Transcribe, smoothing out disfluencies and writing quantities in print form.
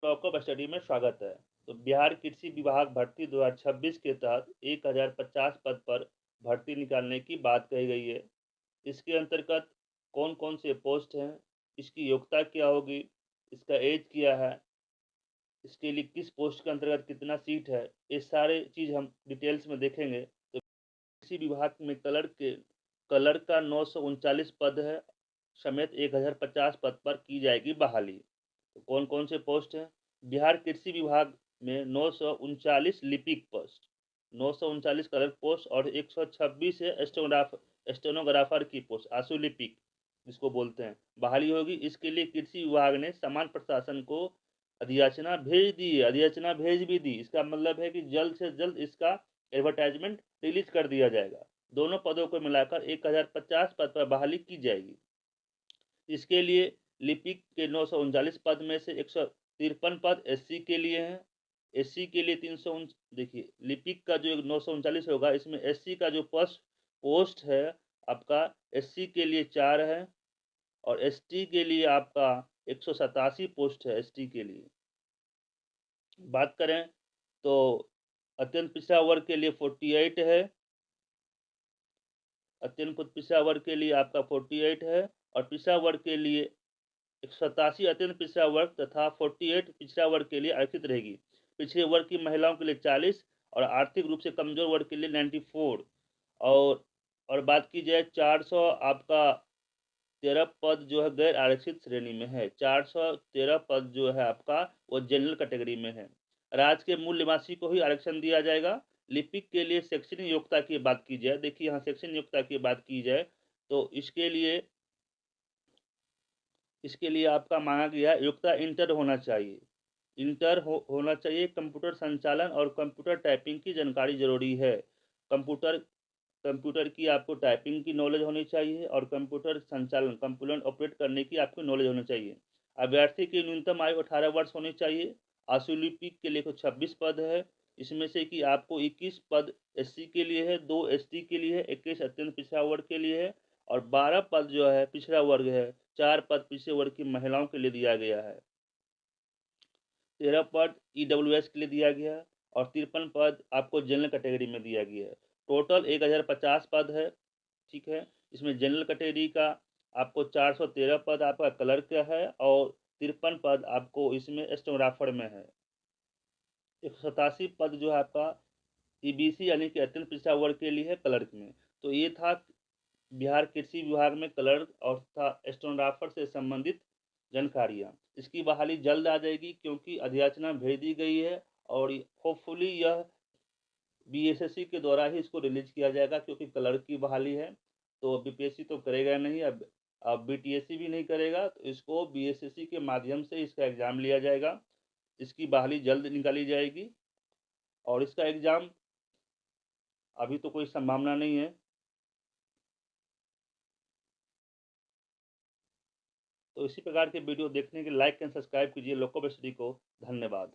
Lockup study में स्वागत है। तो बिहार कृषि विभाग भर्ती 2026 के तहत 1050 पद पर भर्ती निकालने की बात कही गई है। इसके अंतर्गत कौन कौन से पोस्ट हैं, इसकी योग्यता क्या होगी, इसका एज क्या है, इसके लिए किस पोस्ट के अंतर्गत कितना सीट है, ये सारे चीज़ हम डिटेल्स में देखेंगे। तो कृषि विभाग में कलर का 939 पद है समेत 1050 पद पर की जाएगी बहाली। तो कौन कौन से पोस्ट हैं? बिहार कृषि विभाग में 939 लिपिक पोस्ट, 939 क्लर्क पोस्ट और 126 है स्टेनोग्राफर की पोस्ट, आशु लिपिक जिसको बोलते हैं, बहाली होगी। इसके लिए कृषि विभाग ने समान प्रशासन को अधियाचना भेज दी है, अधियाचना भेज भी दी। इसका मतलब है कि जल्द से जल्द इसका एडवर्टाइजमेंट रिलीज कर दिया जाएगा। दोनों पदों को मिलाकर 1050 पद पर बहाली की जाएगी। इसके लिए लिपिक के 939 पद में से 153 पद एससी के लिए हैं। एससी के लिए 300, देखिए लिपिक का जो 939 होगा, इसमें एससी का जो पोस्ट है आपका, एससी के लिए 4 है और एसटी के लिए आपका 187 पोस्ट है। एसटी के लिए बात करें तो अत्यंत पिछड़ा वर्ग के लिए 48 है, अत्यंत पिछड़ा वर्ग के लिए आपका 48 है और पिछड़ा वर्ग के लिए 187 अत्यंत पिछड़ा वर्ग तथा 48 पिछड़ा वर्ग के लिए आरक्षित रहेगी। पिछड़े वर्ग की महिलाओं के लिए 40 और आर्थिक रूप से कमजोर वर्ग के लिए 94। और बात की जाए 400 आपका 13 पद जो है गैर आरक्षित श्रेणी में है। 413 पद जो है आपका वो जनरल कैटेगरी में है। राज्य के मूल निवासी को ही आरक्षण दिया जाएगा। लिपिक के लिए शैक्षणिक योग्यता की बात की जाए, देखिए यहाँ शैक्षणिक योग्यता की बात की जाए तो इसके लिए आपका मांगा गया योग्यता इंटर होना चाहिए। होना चाहिए। कंप्यूटर संचालन और कंप्यूटर टाइपिंग की जानकारी जरूरी है। कंप्यूटर की आपको टाइपिंग की नॉलेज होनी चाहिए और कंप्यूटर संचालन कंप्यूटर ऑपरेट करने की आपको नॉलेज होनी चाहिए। अभ्यर्थी की न्यूनतम आयु 18 वर्ष होनी चाहिए। आशुलिपिक के लिए 26 पद है, इसमें से कि आपको 21 पद एससी के लिए है, 2 एसटी के लिए है, 21 अत्यंत पिछड़ा वर्ग के लिए है और 12 पद जो है पिछड़ा वर्ग है, 4 पद पिछड़े वर्ग की महिलाओं के लिए दिया गया है, 13 पद ईडब्ल्यूएस के लिए दिया गया है और 53 पद आपको जनरल कैटेगरी में दिया गया है। टोटल 1050 पद है, ठीक है। इसमें जनरल कैटेगरी का आपको 413 पद आपका क्लर्क का है और 53 पद आपको इसमें स्टेनोग्राफर में है। 187 पद जो है आपका ईबीसी यानी कि अत्यंत पिछड़ा वर्ग के लिए है क्लर्क में। तो ये था बिहार कृषि विभाग में क्लर्क और स्टेनोग्राफर से संबंधित जानकारियाँ। इसकी बहाली जल्द आ जाएगी क्योंकि अधियाचना भेज दी गई है और होपफुली यह बीएसएससी के द्वारा ही इसको रिलीज किया जाएगा क्योंकि क्लर्क की बहाली है। तो बीपीएससी तो करेगा नहीं, अब बीटीएससी भी नहीं करेगा, तो इसको बीएसएससी के माध्यम से इसका एग्ज़ाम लिया जाएगा। इसकी बहाली जल्द निकाली जाएगी और इसका एग्ज़ाम अभी तो कोई संभावना नहीं है। तो इसी प्रकार के वीडियो देखने के लिए लाइक एंड सब्सक्राइब कीजिए लोकल स्टडी को। धन्यवाद।